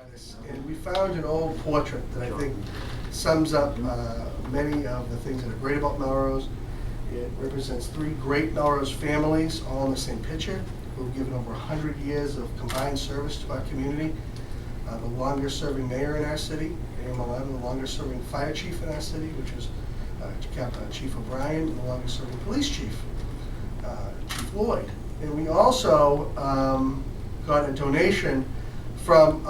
artists, and we found an old portrait that I think sums up many of the things that are great about Melrose. It represents three great Melrose families, all in the same picture, who've given over 100 years of combined service to our community. The longest-serving mayor in our city, Mayor Milano, the longest-serving fire chief in our city, which is Chief O'Brien, and the longest-serving police chief, Chief Lloyd. And we also got a donation from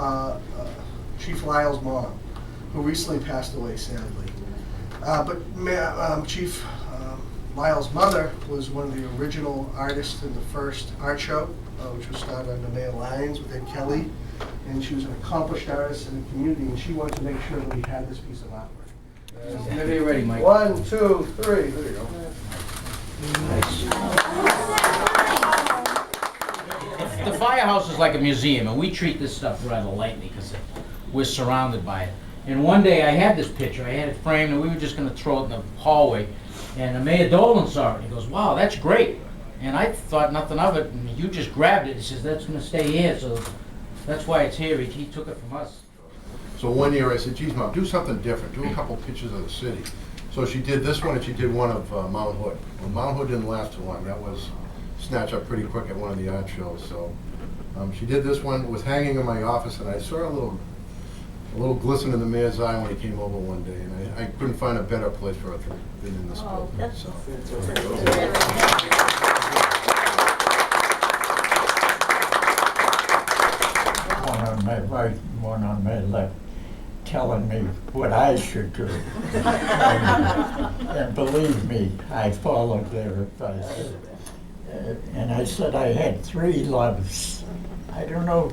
Chief Lyle's mom, who recently passed away, sadly. But Chief Lyle's mother was one of the original artists in the first art show, which was started under Mayor Lyons with Ed Kelly. And she was an accomplished artist in the community, and she wanted to make sure that we had this piece of artwork. Whenever you're ready, Mike. 1, 2, 3. There you go. The firehouse is like a museum, and we treat this stuff rather lightly because we're surrounded by it. And one day I had this picture, I had it framed, and we were just going to throw it in the hallway. And Mayor Dolan saw it, and he goes, "Wow, that's great." And I thought nothing of it, and you just grabbed it. He says, "That's going to stay here," so that's why it's here. He took it from us. So one year I said, "Geez, Mom, do something different. Do a couple pictures of the city." So she did this one, and she did one of Mount Hood. Well, Mount Hood didn't last too long. That was snatched up pretty quick at one of the art shows. So she did this one. It was hanging in my office, and I saw a little glisten in the mayor's eye when he came over one day, and I couldn't find a better place for it than in this building. So. One on my right, one on my left, telling me what I should do. And believe me, I followed their advice. And I said I had 3 loves. I don't know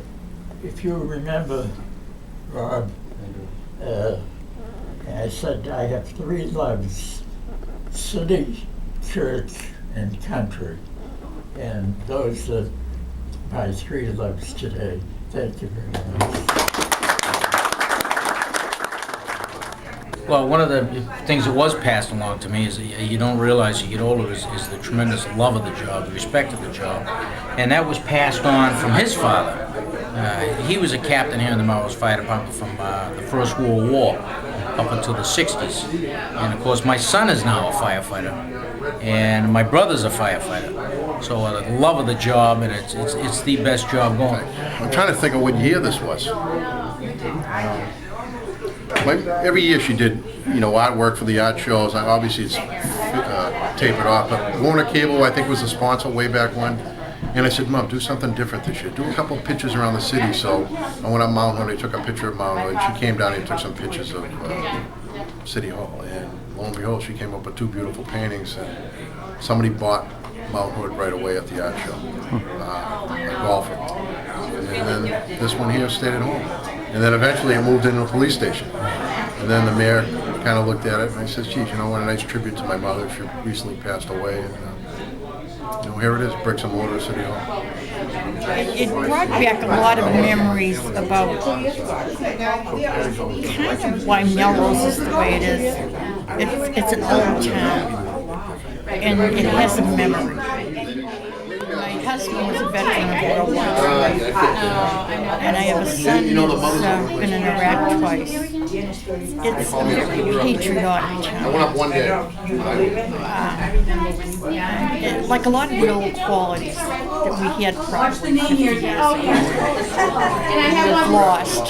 if you remember, Rob. I said I have 3 loves: city, church, and country. And those are my 3 loves today. Thank you very much. Well, one of the things that was passed along to me is that you don't realize you get older is the tremendous love of the job, the respect of the job. And that was passed on from his father. He was a captain here in the Melrose Fire Department from the First World War up until the 60s. And of course, my son is now a firefighter, and my brother's a firefighter. So the love of the job, and it's the best job going. I'm trying to think of what year this was. Every year she did, artwork for the art shows. Obviously, it's tapered off. But Warner Cable, I think, was the sponsor way back when. And I said, "Mom, do something different this year. Do a couple of pictures around the city." So I went up Mount Hood. I took a picture of Mount Hood. She came down and took some pictures of City Hall. And lo and behold, she came up with 2 beautiful paintings. And somebody bought Mount Hood right away at the art show, a golfer. And then this one here stayed at home. And then eventually it moved into a police station. And then the mayor kind of looked at it and he says, "Geez, what a nice tribute to my mother. She recently passed away." And here it is, bricks and mortar, City Hall. It brought back a lot of memories about kind of why Melrose is the way it is. It's an old town, and it has a memory. My husband was a veteran of World War II, and I have a son who's been in Iraq twice. It's a very patriotic town. I went up one day. Like a lot of the old qualities that we had probably 50 years ago, we've lost.